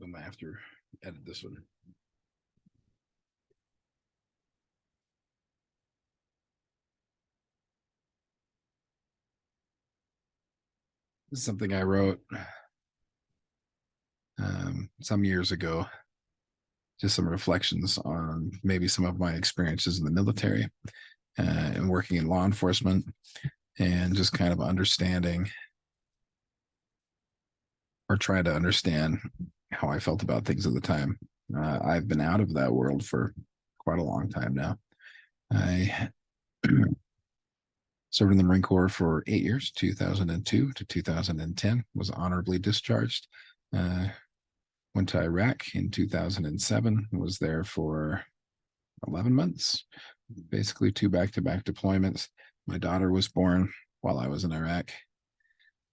I might have to edit this one. This is something I wrote some years ago. Just some reflections on maybe some of my experiences in the military and working in law enforcement, and just kind of understanding or trying to understand how I felt about things at the time. I've been out of that world for quite a long time now. I served in the Marine Corps for 8 years, 2002 to 2010, was honorably discharged. Went to Iraq in 2007, was there for 11 months, basically 2 back-to-back deployments. My daughter was born while I was in Iraq.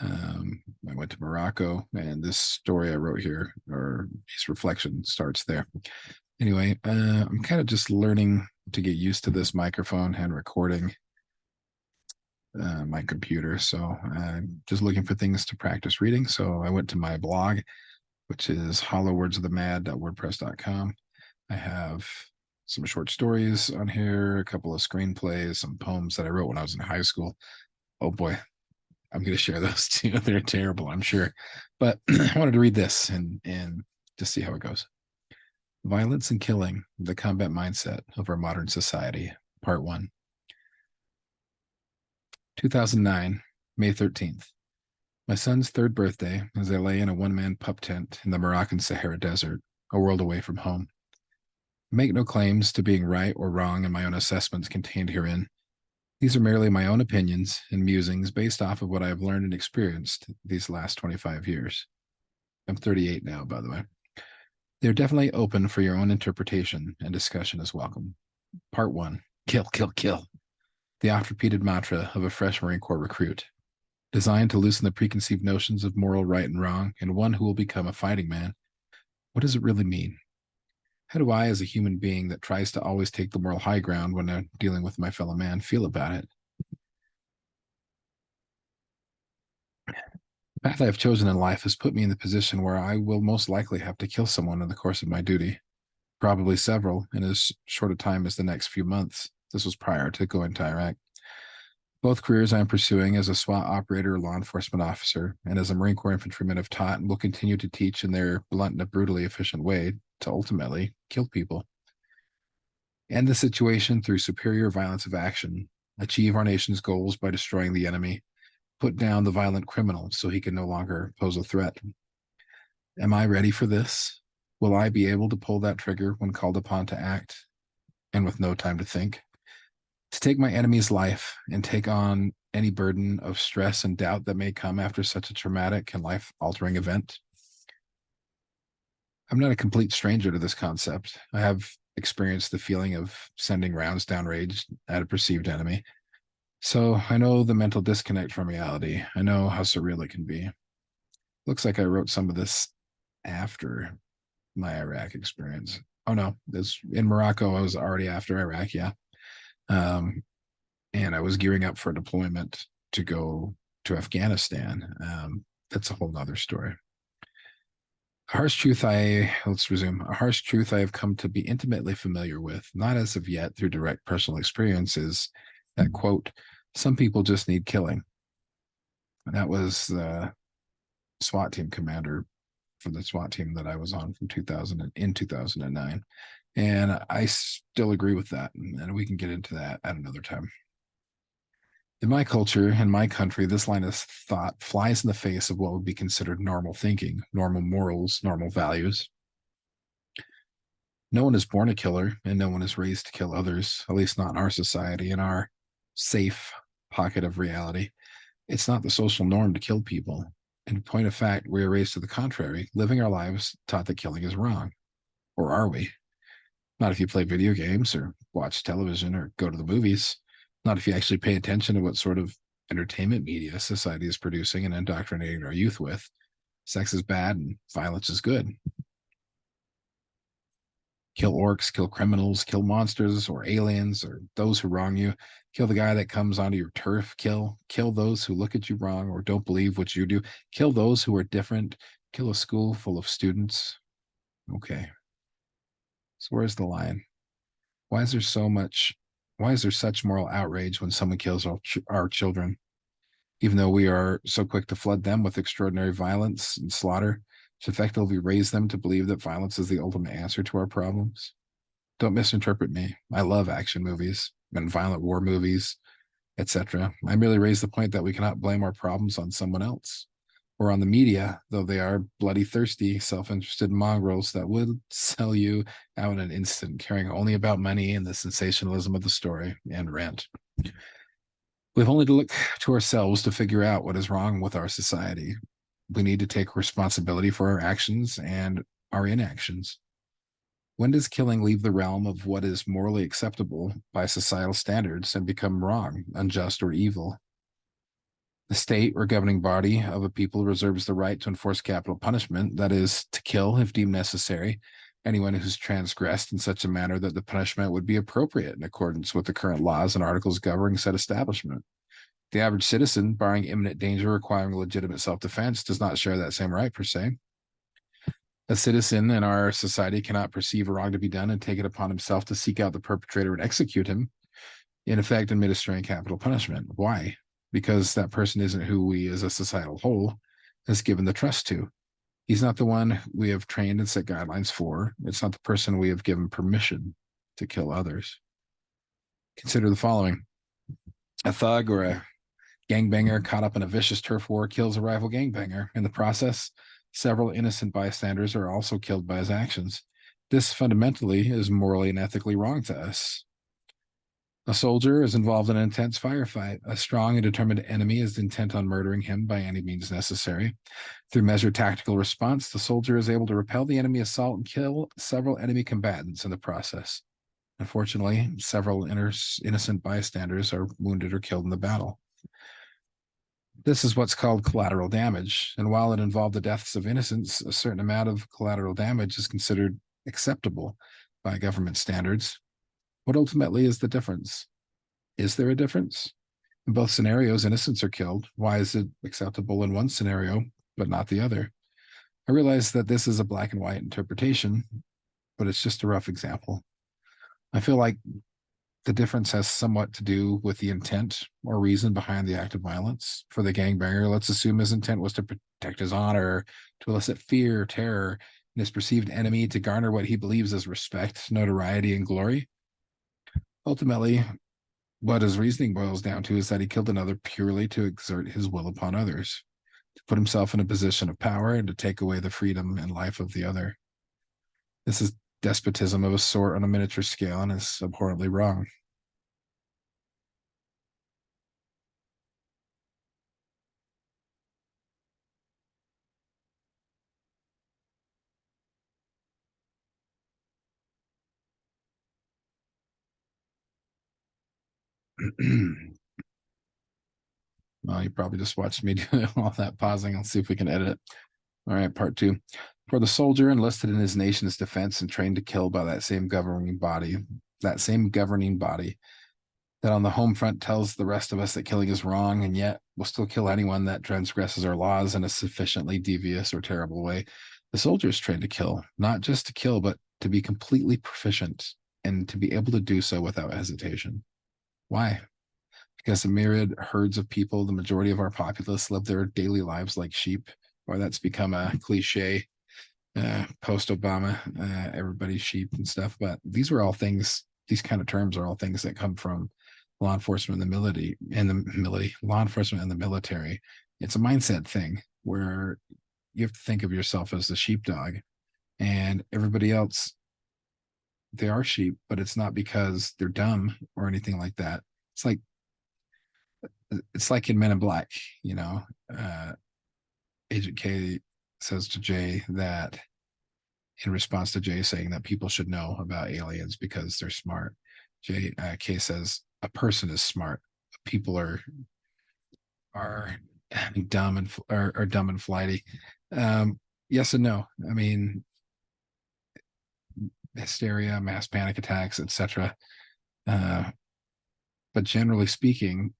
I went to Morocco, and this story I wrote here, or this reflection, starts there. Anyway, I'm kind of just learning to get used to this microphone and recording my computer. So I'm just looking for things to practice reading. So I went to my blog, which is hollowwordsofthemad.wordpress.com. I have some short stories on here, a couple of screenplays, some poems that I wrote when I was in high school. Oh boy, I'm going to share those too. They're terrible, I'm sure. But I wanted to read this and just see how it goes. Violence and Killing, the Combat Mindset of Our Modern Society, Part 1. 2009, May 13th. My son's 3rd birthday as I lay in a one-man pup tent in the Moroccan Sahara Desert, a world away from home. I make no claims to being right or wrong in my own assessments contained herein. These are merely my own opinions and musings based off of what I have learned and experienced these last 25 years. I'm 38 now, by the way. They're definitely open for your own interpretation, and discussion is welcome. Part 1. Kill, kill, kill. The oft-repeated mantra of a fresh Marine Corps recruit, designed to loosen the preconceived notions of moral right and wrong in one who will become a fighting man. What does it really mean? How do I, as a human being that tries to always take the moral high ground when I'm dealing with my fellow man, feel about it? The path I have chosen in life has put me in the position where I will most likely have to kill someone in the course of my duty, probably several in as short a time as the next few months. This was prior to going to Iraq. Both careers I am pursuing as a SWAT operator or law enforcement officer and as a Marine Corps infantryman have taught and will continue to teach in their blunt and brutally efficient way to ultimately kill people. End the situation through superior violence of action, achieve our nation's goals by destroying the enemy, put down the violent criminal so he can no longer pose a threat. Am I ready for this? Will I be able to pull that trigger when called upon to act and with no time to think? To take my enemy's life and take on any burden of stress and doubt that may come after such a traumatic and life-altering event? I'm not a complete stranger to this concept. I have experienced the feeling of sending rounds downrange at a perceived enemy. So I know the mental disconnect from reality. I know how surreal it can be. Looks like I wrote some of this after my Iraq experience. Oh no, this in Morocco. I was already after Iraq, yeah. And I was gearing up for a deployment to go to Afghanistan. That's a whole nother story. Let's resume. A harsh truth I have come to be intimately familiar with, not as of yet through direct personal experiences, that quote, some people just need killing. And that was the SWAT team commander for the SWAT team that I was on from 2009. And I still agree with that. And we can get into that at another time. In my culture, in my country, this line of thought flies in the face of what would be considered normal thinking, normal morals, normal values. No one is born a killer, and no one is raised to kill others, at least not in our society, in our safe pocket of reality. It's not the social norm to kill people. In point of fact, we are raised to the contrary, living our lives taught that killing is wrong. Or are we? Not if you play video games or watch television or go to the movies. Not if you actually pay attention to what sort of entertainment media society is producing and indoctrinating our youth with. Sex is bad and violence is good. Kill orcs, kill criminals, kill monsters or aliens or those who wrong you. Kill the guy that comes onto your turf. Kill those who look at you wrong or don't believe what you do. Kill those who are different. Kill a school full of students. Okay. So where's the line? Why is there so much? Why is there such moral outrage when someone kills our children, even though we are so quick to flood them with extraordinary violence and slaughter to effectively raise them to believe that violence is the ultimate answer to our problems? Don't misinterpret me. I love action movies and violent war movies, etc. I merely raise the point that we cannot blame our problems on someone else or on the media, though they are bloody thirsty, self-interested mongrels that would sell you out in an instant, caring only about money and the sensationalism of the story and rant. We've only to look to ourselves to figure out what is wrong with our society. We need to take responsibility for our actions and our inactions. When does killing leave the realm of what is morally acceptable by societal standards and become wrong, unjust, or evil? The state or governing body of a people reserves the right to enforce capital punishment, that is, to kill, if deemed necessary, anyone who's transgressed in such a manner that the punishment would be appropriate in accordance with the current laws and articles governing said establishment. The average citizen, barring imminent danger requiring legitimate self-defense, does not share that same right per se. A citizen in our society cannot perceive a wrong to be done and take it upon himself to seek out the perpetrator and execute him, in effect administering capital punishment. Why? Because that person isn't who we as a societal whole has given the trust to. He's not the one we have trained and set guidelines for. It's not the person we have given permission to kill others. Consider the following. A thug or a gangbanger caught up in a vicious turf war kills a rival gangbanger. In the process, several innocent bystanders are also killed by his actions. This fundamentally is morally and ethically wrong to us. A soldier is involved in an intense firefight. A strong and determined enemy is intent on murdering him by any means necessary. Through measured tactical response, the soldier is able to repel the enemy assault and kill several enemy combatants in the process. Unfortunately, several innocent bystanders are wounded or killed in the battle. This is what's called collateral damage, and while it involved the deaths of innocents, a certain amount of collateral damage is considered acceptable by government standards. What ultimately is the difference? Is there a difference? In both scenarios, innocents are killed. Why is it acceptable in one scenario, but not the other? I realize that this is a black and white interpretation, but it's just a rough example. I feel like the difference has somewhat to do with the intent or reason behind the act of violence. For the gangbanger, let's assume his intent was to protect his honor, to elicit fear, terror, in his perceived enemy, to garner what he believes is respect, notoriety, and glory. Ultimately, what his reasoning boils down to is that he killed another purely to exert his will upon others, to put himself in a position of power and to take away the freedom and life of the other. This is despotism of a sort on a miniature scale and is abhorrently wrong. Well, you probably just watched me do all that pausing. I'll see if we can edit it. All right, part two. For the soldier enlisted in his nation's defense and trained to kill by that same governing body that on the home front tells the rest of us that killing is wrong and yet will still kill anyone that transgresses our laws in a sufficiently devious or terrible way. The soldier is trained to kill, not just to kill, but to be completely proficient and to be able to do so without hesitation. Why? Because the myriad herds of people, the majority of our populace, live their daily lives like sheep, or that's become a cliche post Obama, everybody's sheep and stuff. But these are all things, these kind of terms are all things that come from law enforcement and law enforcement and the military. It's a mindset thing where you have to think of yourself as the sheepdog and everybody else, they are sheep, but it's not because they're dumb or anything like that. It's like in Men in Black, you know. Agent K says to Jay that in response to Jay saying that people should know about aliens because they're smart, K says a person is smart. People are dumb and are dumb and flighty. Yes and no. I mean, hysteria, mass panic attacks, etc. But generally speaking,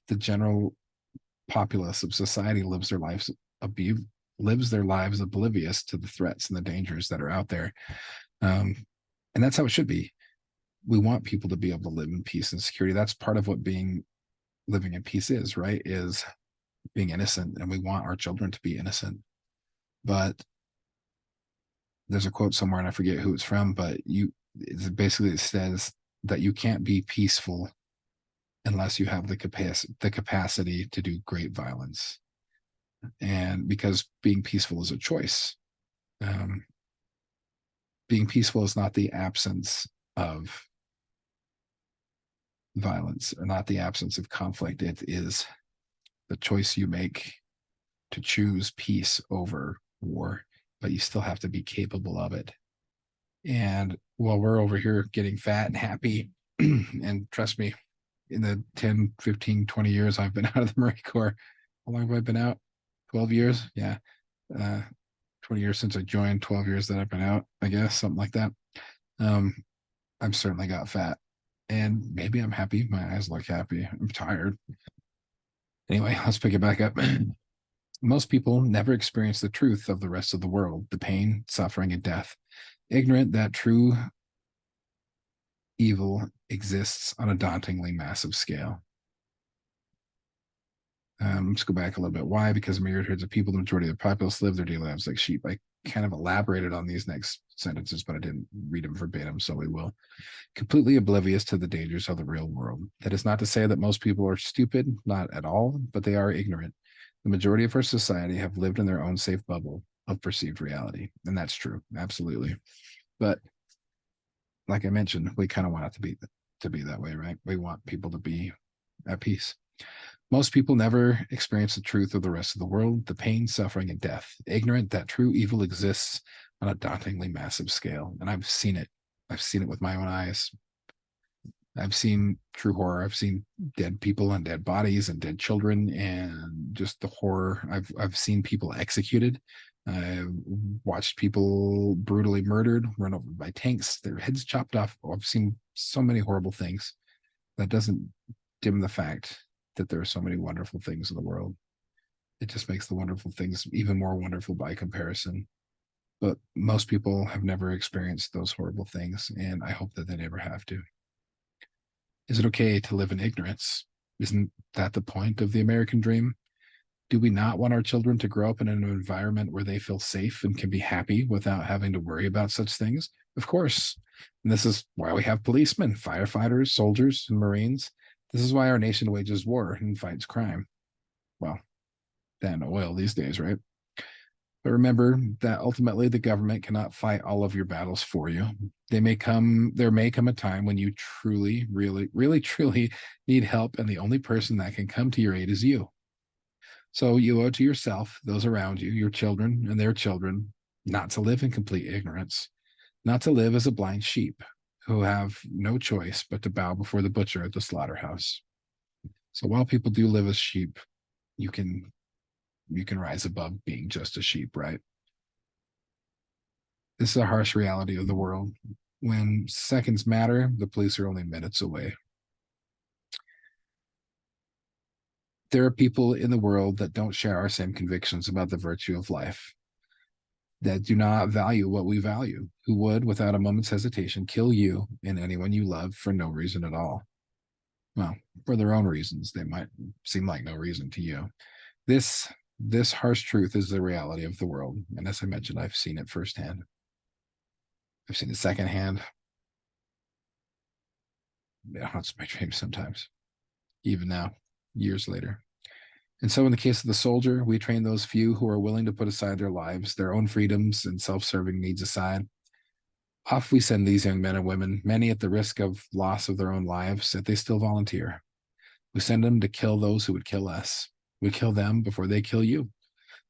the general populace of society lives their lives lives their lives oblivious to the threats and the dangers that are out there. Um, and that's how it should be. We want people to be able to live in peace and security. That's part of what being living in peace is, right? Is being innocent, and we want our children to be innocent. But there's a quote somewhere, and I forget who it's from, but it says that you can't be peaceful unless you have the capacity to do great violence. And because being peaceful is a choice. Um, being peaceful is not the absence of violence or not the absence of conflict. It is the choice you make to choose peace over war, but you still have to be capable of it. And while we're over here getting fat and happy, and trust me, in the 10, 15, 20 years I've been out of the Marine Corps, how long have I been out? 12 years? Yeah. Uh, 20 years since I joined, 12 years that I've been out, I guess, something like that. Um, I've certainly got fat. And maybe I'm happy. My eyes look happy. I'm tired. Anyway, let's pick it back up. Most people never experience the truth of the rest of the world, the pain, suffering, and death, ignorant that true evil exists on a dauntingly massive scale. Let's go back a little bit. Why? Because myriad herds of people, the majority of the populace, live their daily lives like sheep. I kind of elaborated on these next sentences, but I didn't read them verbatim, so we will. Completely oblivious to the dangers of the real world. That is not to say that most people are stupid, not at all, but they are ignorant. The majority of our society have lived in their own safe bubble of perceived reality, and that's true, absolutely. But like I mentioned, we kind of want it to be that way, right? We want people to be at peace. Most people never experience the truth of the rest of the world, the pain, suffering, and death, ignorant that true evil exists on a dauntingly massive scale. And I've seen it. I've seen it with my own eyes. I've seen true horror. I've seen dead people and dead bodies and dead children, and just the horror. I've seen people executed. I've watched people brutally murdered, run over by tanks, their heads chopped off. I've seen so many horrible things. That doesn't dim the fact that there are so many wonderful things in the world. It just makes the wonderful things even more wonderful by comparison. But most people have never experienced those horrible things, and I hope that they never have to. Is it okay to live in ignorance? Isn't that the point of the American dream? Do we not want our children to grow up in an environment where they feel safe and can be happy without having to worry about such things? Of course. And this is why we have policemen, firefighters, soldiers, and Marines. This is why our nation wages war and fights crime. Well, than oil these days, right? But remember that ultimately the government cannot fight all of your battles for you. There may come a time when you truly, really, really, truly need help, and the only person that can come to your aid is you. So you owe it to yourself, those around you, your children and their children, not to live in complete ignorance, not to live as a blind sheep who have no choice but to bow before the butcher at the slaughterhouse. So while people do live as sheep, you can rise above being just a sheep, right? This is a harsh reality of the world. When seconds matter, the police are only minutes away. There are people in the world that don't share our same convictions about the virtue of life, that do not value what we value, who would, without a moment's hesitation, kill you and anyone you love for no reason at all. Well, for their own reasons, they might seem like no reason to you. This harsh truth is the reality of the world. And as I mentioned, I've seen it firsthand. I've seen it secondhand. It haunts my dreams sometimes, even now, years later. And so, in the case of the soldier, we train those few who are willing to put aside their lives, their own freedoms and self serving needs aside. Off we send these young men and women, many at the risk of loss of their own lives, yet they still volunteer. We send them to kill those who would kill us. We kill them before they kill you.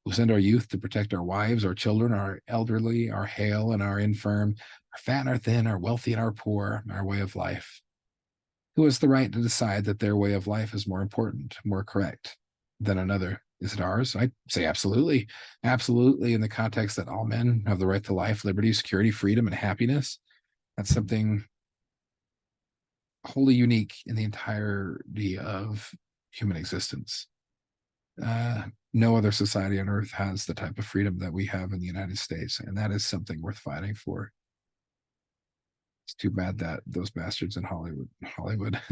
We send our youth to protect our wives, our children, our elderly, our hale and our infirm, our fat and our thin, our wealthy and our poor, our way of life. Who has the right to decide that their way of life is more important, more correct than another? Is it ours? I say absolutely. Absolutely, in the context that all men have the right to life, liberty, security, freedom, and happiness. That's something wholly unique in the entirety of human existence. No other society on earth has the type of freedom that we have in the United States, and that is something worth fighting for. It's too bad that those bastards in Hollywood,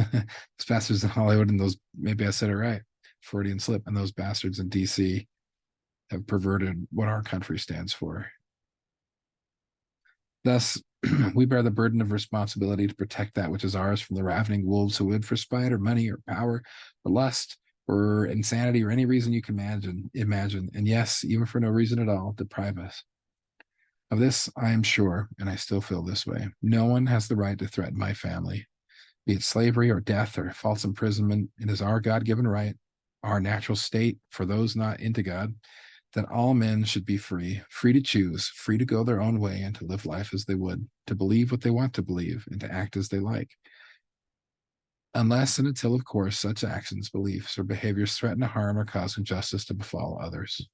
those bastards in Hollywood, and those, maybe I said it right, Freudian slip, and those bastards in DC have perverted what our country stands for. Thus, we bear the burden of responsibility to protect that which is ours from the ravening wolves who would, for spite or money or power or lust or insanity or any reason you can imagine, and yes, even for no reason at all, deprive us. Of this, I am sure, and I still feel this way. No one has the right to threaten my family, be it slavery or death or false imprisonment. It is our God given right, our natural state for those not into God, that all men should be free, free to choose, free to go their own way and to live life as they would, to believe what they want to believe and to act as they like. Unless and until, of course, such actions, beliefs, or behaviors threaten to harm or cause injustice to befall others.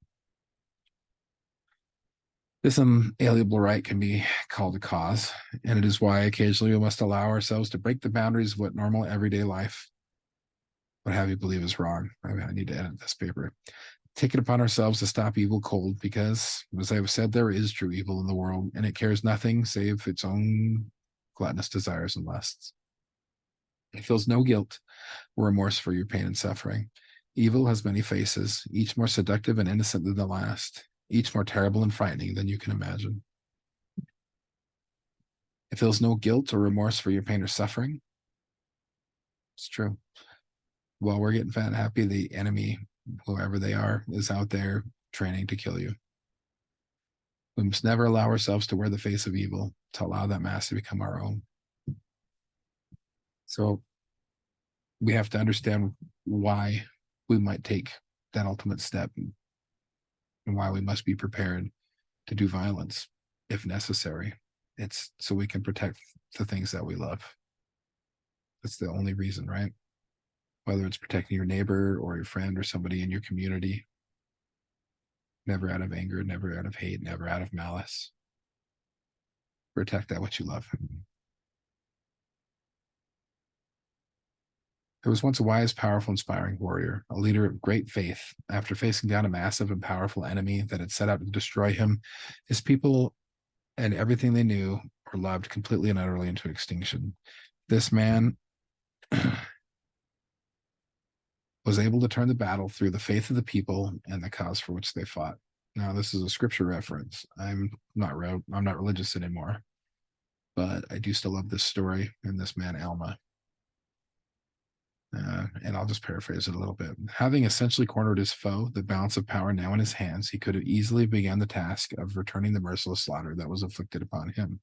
This unalienable right can be called a cause, and it is why occasionally we must allow ourselves to break the boundaries of what normal everyday life would have you believe is wrong. I need to edit this paper. Take it upon ourselves to stop evil cold, because, as I have said, there is true evil in the world, and it cares nothing save its own gluttonous desires and lusts. It feels no guilt or remorse for your pain and suffering. Evil has many faces, each more seductive and innocent than the last, each more terrible and frightening than you can imagine. It feels no guilt or remorse for your pain or suffering. It's true. While we're getting fat and happy, the enemy, whoever they are, is out there training to kill you. We must never allow ourselves to wear the face of evil, to allow that mask to become our own. So we have to understand why we might take that ultimate step, and why we must be prepared to do violence if necessary. It's so we can protect the things that we love. That's the only reason, right? Whether it's protecting your neighbor or your friend or somebody in your community, never out of anger, never out of hate, never out of malice. Protect that which you love. There was once a wise, powerful, inspiring warrior, a leader of great faith. After facing down a massive and powerful enemy that had set out to destroy him, his people and everything they knew or loved completely and utterly into extinction. This man was able to turn the battle through the faith of the people and the cause for which they fought. Now, this is a scripture reference. I'm not religious anymore, but I do still love this story and this man Alma. And I'll just paraphrase it a little bit. Having essentially cornered his foe, the balance of power now in his hands, he could have easily begun the task of returning the merciless slaughter that was inflicted upon him.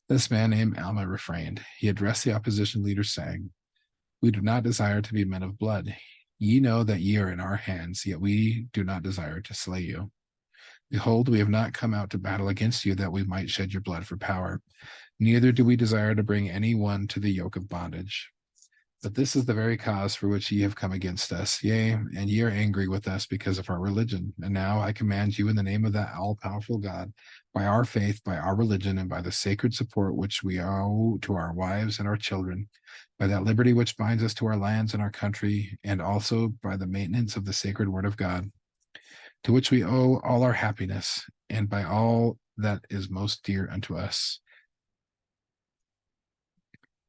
This man named Alma refrained. He addressed the opposition leader, saying, "We do not desire to be men of blood. Ye know that ye are in our hands, yet we do not desire to slay you. Behold, we have not come out to battle against you that we might shed your blood for power. Neither do we desire to bring any one to the yoke of bondage. But this is the very cause for which ye have come against us. Yea, and ye are angry with us because of our religion. And now I command you in the name of that all-powerful God, by our faith, by our religion, and by the sacred support which we owe to our wives and our children, by that liberty which binds us to our lands and our country, and also by the maintenance of the sacred word of God, to which we owe all our happiness, and by all that is most dear unto us.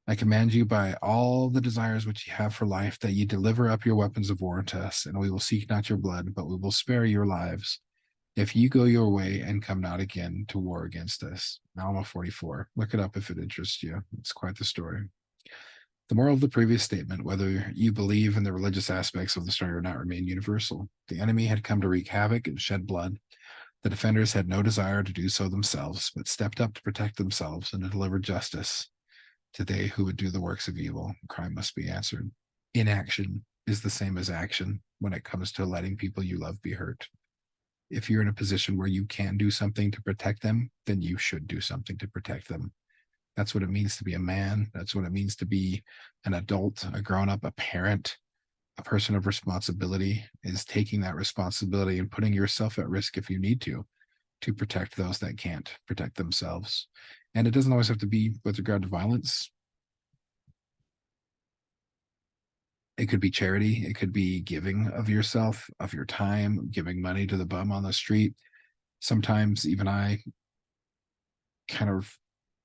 I command you by all the desires which ye have for life, that ye deliver up your weapons of war unto us, and we will seek not your blood, but we will spare your lives, if ye go your way and come not again to war against us." Alma 44. Look it up if it interests you. It's quite the story. The moral of the previous statement, whether you believe in the religious aspects of the story or not, remain universal. The enemy had come to wreak havoc and shed blood. The defenders had no desire to do so themselves, but stepped up to protect themselves and to deliver justice to they who would do the works of evil. Crime must be answered. Inaction is the same as action when it comes to letting people you love be hurt. If you're in a position where you can do something to protect them, then you should do something to protect them. That's what it means to be a man. That's what it means to be an adult, a grown-up, a parent, a person of responsibility, is taking that responsibility and putting yourself at risk if you need to protect those that can't protect themselves. And it doesn't always have to be with regard to violence. It could be charity. It could be giving of yourself, of your time, giving money to the bum on the street. Sometimes even I kind of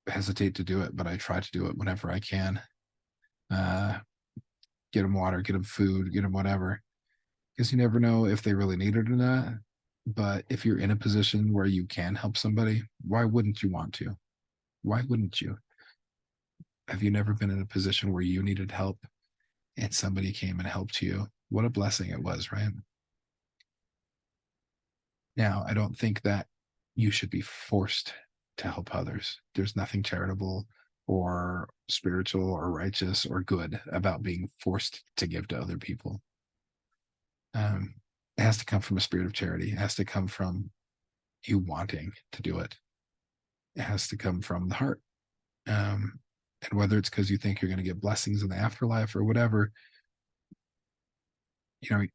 hesitate to do it, but I try to do it whenever I can. Uh, get them water, get them food, get them whatever, because you never know if they really need it or not. But if you're in a position where you can help somebody, why wouldn't you want to? Why wouldn't you? Have you never been in a position where you needed help and somebody came and helped you? What a blessing it was, right? Now, I don't think that you should be forced to help others. There's nothing charitable or spiritual or righteous or good about being forced to give to other people. It has to come from a spirit of charity. It has to come from you wanting to do it. It has to come from the heart. And whether it's because you think you're going to get blessings in the afterlife or whatever,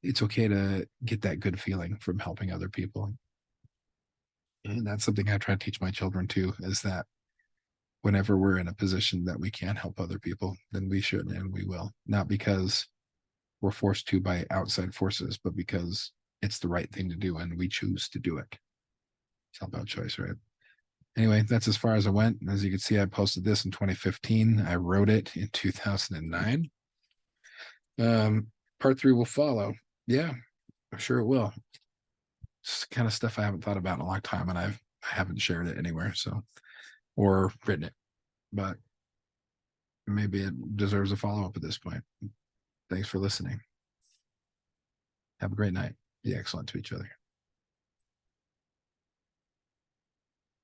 it's okay to get that good feeling from helping other people. And that's something I try to teach my children too, is that whenever we're in a position that we can help other people, then we should and we will. Not because we're forced to by outside forces, but because it's the right thing to do and we choose to do it. It's all about choice, right? Anyway, that's as far as I went. As you can see, I posted this in 2015. I wrote it in 2009. Part three will follow. Yeah, I'm sure it will. It's kind of stuff I haven't thought about in a long time, and I haven't shared it anywhere, so or written it. But maybe it deserves a follow up at this point. Thanks for listening. Have a great night. Be excellent to each other.